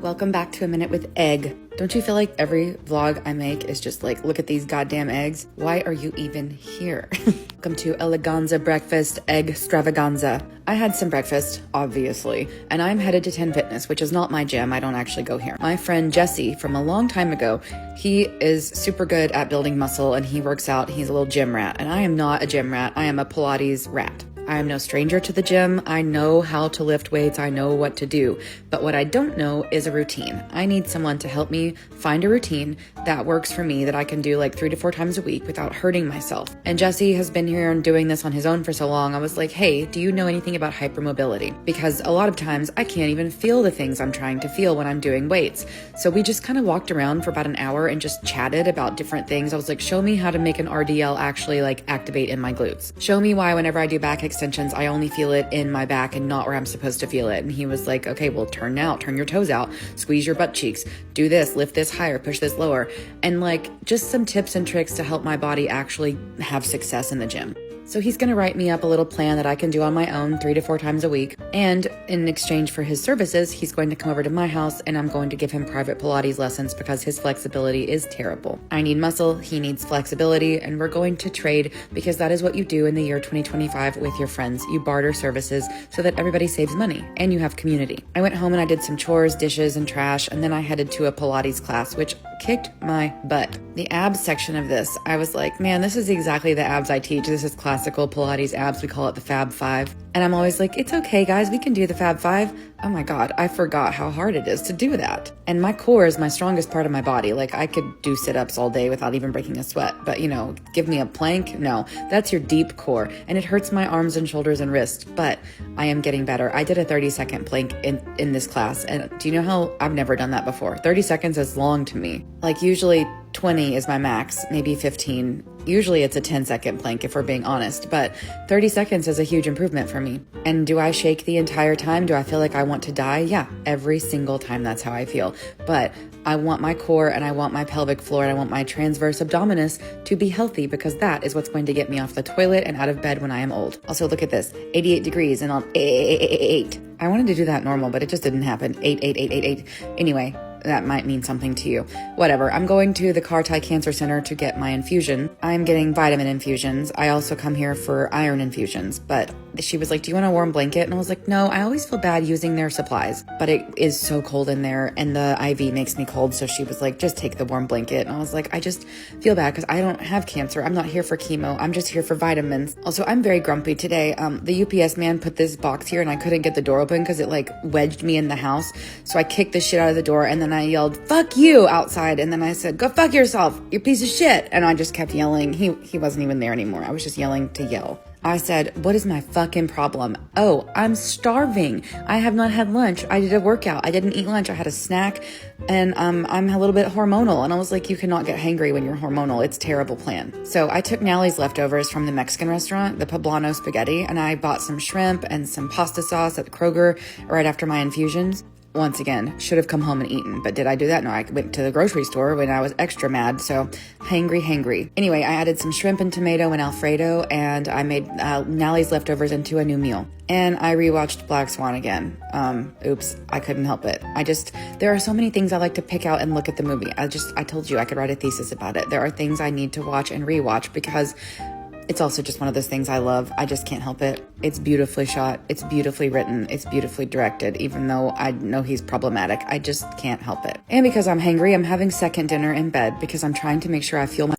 Welcome back to A Minute with Egg. Don't you feel like every vlog I make is just like, look at these goddamn eggs? Why are you even here? Welcome to Eleganza Breakfast Egg Stravaganza. I had some breakfast, obviously, and I'm headed to 10 Fitness, which is not my gym. I don't actually go here. My friend Jessie from a long time ago, he is super good at building muscle and he works out. He's a little gym rat, and I am not a gym rat. I am a Pilates rat. I am no stranger to the gym. I know how to lift weights. I know what to do. But what I don't know is a routine. I need someone to help me find a routine that works for me that I can do like 3 to 4 times a week without hurting myself. And Jessie has been here and doing this on his own for so long. I was like, hey, do you know anything about hypermobility? Because a lot of times I can't even feel the things I'm trying to feel when I'm doing weights. So we just kind of walked around for about an hour and just chatted about different things. I was like, show me how to make an RDL actually like activate in my glutes. Show me why whenever I do back extensions, I only feel it in my back and not where I'm supposed to feel it. And he was like, okay, well, turn your toes out, squeeze your butt cheeks, do this, lift this higher, push this lower. And like just some tips and tricks to help my body actually have success in the gym. So he's going to write me up a little plan that I can do on my own 3 to 4 times a week. And in exchange for his services, he's going to come over to my house and I'm going to give him private Pilates lessons because his flexibility is terrible. I need muscle, he needs flexibility, and we're going to trade because that is what you do in the year 2025 with your friends. You barter services so that everybody saves money and you have community. I went home and I did some chores, dishes, and trash, and then I headed to a Pilates class, which kicked my butt. The abs section of this, I was like, man, this is exactly the abs I teach. This is classical Pilates abs. We call it the Fab Five. And I'm always like, it's okay, guys, we can do the Fab Five. Oh my God, I forgot how hard it is to do that. And my core is my strongest part of my body. Like I could do sit-ups all day without even breaking a sweat. But you know, give me a plank? No, that's your deep core. And it hurts my arms and shoulders and wrists, but I am getting better. I did a 30-second plank in this class. And do you know how I've never done that before? 30 seconds is long to me. Like usually 20 is my max, maybe 15. Usually it's a 10-second plank if we're being honest, but 30 seconds is a huge improvement for me. And do I shake the entire time? Do I feel like I want to die? Yeah, every single time that's how I feel. But I want my core and I want my pelvic floor and I want my transverse abdominis to be healthy because that is what's going to get me off the toilet and out of bed when I am old. Also, look at this, 88 degrees and on 8. I wanted to do that normal, but it just didn't happen. 8. Anyway, that might mean something to you. Whatever. I'm going to the Carti Cancer Center to get my infusion. I'm getting vitamin infusions. I also come here for iron infusions, but she was like, do you want a warm blanket? And I was like, no, I always feel bad using their supplies, but it is so cold in there and the IV makes me cold. So she was like, just take the warm blanket. And I was like, I just feel bad because I don't have cancer. I'm not here for chemo. I'm just here for vitamins. Also, I'm very grumpy today. The UPS man put this box here and I couldn't get the door open because it like wedged me in the house. So I kicked the shit out of the door and then I yelled, fuck you outside. And then I said, go fuck yourself, you piece of shit. And I just kept yelling. He wasn't even there anymore. I was just yelling to yell. I said, what is my fucking problem? Oh, I'm starving. I have not had lunch. I did a workout. I didn't eat lunch. I had a snack and I'm a little bit hormonal. And I was like, you cannot get hangry when you're hormonal. It's a terrible plan. So I took Nalley's leftovers from the Mexican restaurant, the poblano spaghetti, and I bought some shrimp and some pasta sauce at the Kroger right after my infusions. Once again, should have come home and eaten, but did I do that? No, I went to the grocery store when I was extra mad, so hangry. Anyway, I added some shrimp and tomato and Alfredo, and I made Nalley's leftovers into a new meal. And I rewatched Black Swan again. Oops, I couldn't help it. There are so many things I like to pick out and look at the movie. I told you I could write a thesis about it. There are things I need to watch and rewatch because it's also just one of those things I love. I just can't help it. It's beautifully shot. It's beautifully written. It's beautifully directed, even though I know he's problematic. I just can't help it. And because I'm hangry, I'm having second dinner in bed because I'm trying to make sure I fuel my